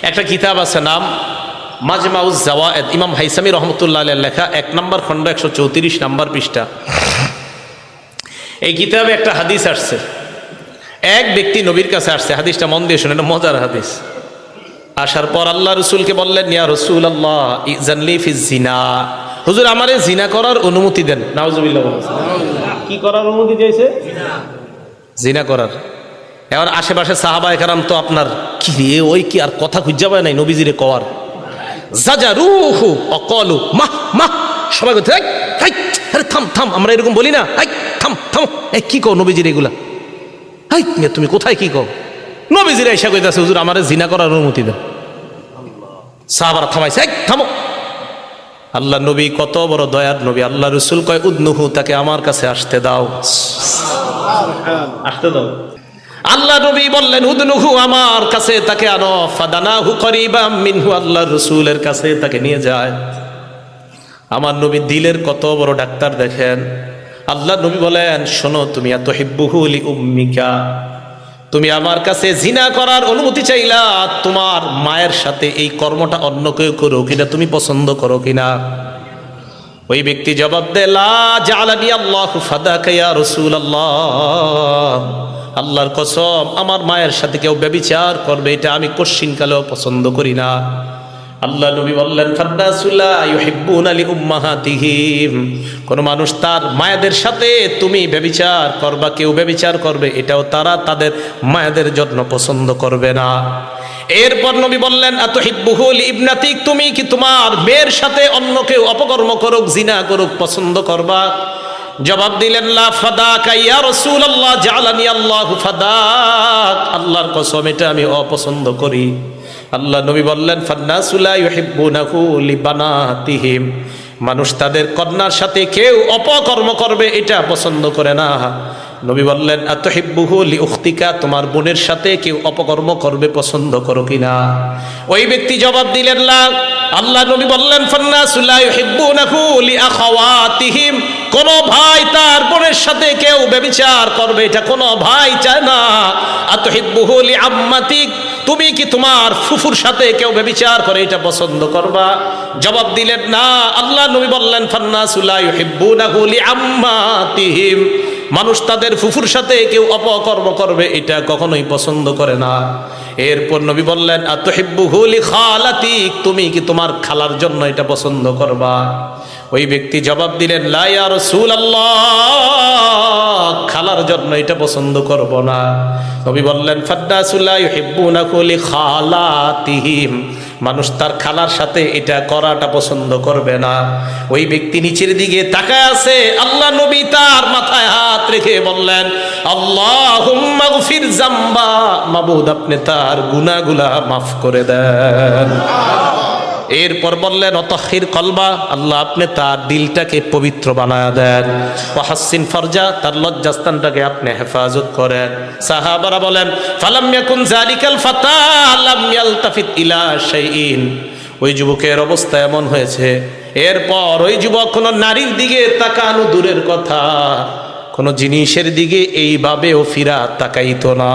একটা কিতাব আছে নাম মাজমাউজ জাওয়ায়েদ, ইমাম হাইসামি রহমতুল্লাহ আলাইহির লেখা, 1 নম্বর খণ্ড 134 নম্বর পৃষ্ঠা। এই কিতাবে একটা হাদিস আসছে। এক ব্যক্তি নবীর কাছে আসছে, হাদিসটা মন দিয়ে শুনে, এটা মজার হাদিস। আসার পর আল্লাহ রসুলকে বললেন, ইয়া রাসূলুল্লাহ ইযানলি ফিজ জিনা, হুজুর আমারে জিনা করার অনুমতি দেন। নাউজুবিল্লাহ। কি করার অনুমতি চাইছে? জিনা করার। এখন আশেপাশে সাহাবায়ে কেরাম তো আপনার কি রে ওই কি আর কথা খুঁজে পায় নাই নবীজিরে কওয়ার। জাজারুহু অকলু মাহ মাহ, সবাই বলতে আরে থাম থাম, আমরা এরকম বলি না, থাম থাম, এই কি কও নবীজির এগুলা, হাই তুমি কোথায় কি কও? নবীজির এসে কইতাছে, হুজুর আমারে জিনা করার অনুমতি দেন। সাহাবারা থামাইছে, থামো। আল্লাহ নবী কত বড় দয়ার নবী, আল্লাহ রসুল কয় উদনুহু, তাকে আমার কাছে আসতে দাও, আসতে দাও। আল্লাহ নবী বললেন উদনুহু, আমার কাছে তাকে আনো। ফাদানাহু করিবাম মিনহু, আল্লাহ রসুলের কাছে তাকে নিয়ে যায়। আমার নবী দিলের কত বড় ডাক্তার দেখেন। আল্লাহ নবী বলেন, শোনো, তুমি এত হিব্বুহু লি উম্মিকা, তুমি আমার কাছে জিনা করার অনুমতি চাইলা, তোমার মায়ের সাথে এই কর্মটা অন্য কেউ করো কিনা তুমি পছন্দ করো কিনা? ওই ব্যক্তি জবাব দেয়, লা জাআলানি আল্লাহু ফাদাকা ইয়া রাসূলুল্লাহ, আল্লাহর কসম আমার মায়ের সাথে কেউ ব্যভিচার করবে এটা আমি কশ্চিনকালেও পছন্দ করি না। আল্লাহ নবী বললেন, ফান্নাসুলা ইউহিব্বুনা লিউম্মাহাতিহিম, কোন মানুষ তার মায়েদের সাথে তুমি ব্যভিচার করবা, কেউ ব্যভিচার করবে এটাও তারা তাদের মায়েদের জন্য পছন্দ করবে না। এরপর নবী বললেন, আতুহিব্বুহু লিইবনাতিক, তুমি কি তোমার মেয়ের সাথে অন্য কেউ অপকর্ম করুক, জিনা করুক পছন্দ করবা? জবাব দিলেন, লা ফাদাকা ইয়া রাসূলুল্লাহ জাআলানি আল্লাহু ফাদাক, আল্লাহর কসম এটা আমি অপছন্দ করি। আল্লাহ নবী বললেন, ফান্নাসু লা ইউহিব্বুনাহু লিবানাতিহিম, মানুষ তাদের কন্যার সাথে কেউ অপকর্ম করবে এটা পছন্দ করে না। নবী বললেন, আতুহিব্বুহু লিউখতিকা, তোমার বোনের সাথে কেউ অপকর্ম করবে পছন্দ করো কিনা? ওই ব্যক্তি জবাব দিলেন, লা। আল্লাহ নবী বললেন, ফান্নাসু লা ইউহিব্বুনাহু লিআখাওয়াতিহিম, কোন ভাই তার বোনের সাথে কেউ ব্যভিচার করবে এটা কোন ভাই চায় না। আতুহিব্বুহু লিআম্মাতিক, তুমি কি তোমার ফুফুর সাথে কেউ ব্যভিচার করে এটা পছন্দ করবা? জবাব দিলেন, না। আল্লাহ নবী বললেন, ফান্নাসু লা ইউহিব্বুনাহু লিআম্মাতিহিম, মানুষ তাদের ফুফুর সাথে কেউ অপকর্ম করবে এটা কখনোই পছন্দ করে না। এরপর নবী বললেন, আতুহিব্বুহু লিখালাতিক, তুমি কি তোমার খালার জন্য এটা পছন্দ করবা? ওই ব্যক্তি জবাব দিলেন, লা ইয়া রাসূলুল্লাহ, খালার জন্য এটা পছন্দ করব না। নবী বললেন, ফান্নাসু লা ইউহিব্বুনাহু লিখালাতিহিম, মানুষ তার খালার সাথে এটা করাটা পছন্দ করবে না। ওই ব্যক্তি নিচের দিকে তাকায় আছে। আল্লাহ নবী তার মাথায় হাত রেখে বললেন, আল্লাহুম্মা গফির যামবা, মাবুদ আপনি তার গুনাহগুলা মাফ করে দেন। এরপর বললেন, অতহির কলবা, আল্লাহ আপনি তার দিলটাকে পবিত্র বানায় দেন। ওয়াহাসিন ফরজা, তার লজ্জাস্থানটাকে আপনি হেফাজত করেন। সাহাবারা বলেন, ফালাম ইয়াকুন যালিকাল ফাতা লাম ইয়ালতাফিত ইলা শাইইন, ওই যুবকের অবস্থা এমন হয়েছে, এরপর ওই যুবক কোন নারীর দিকে তাকানো দূরের কথা, কোন জিনিসের দিকে এইভাবেও ফিরা তাকাইতো না।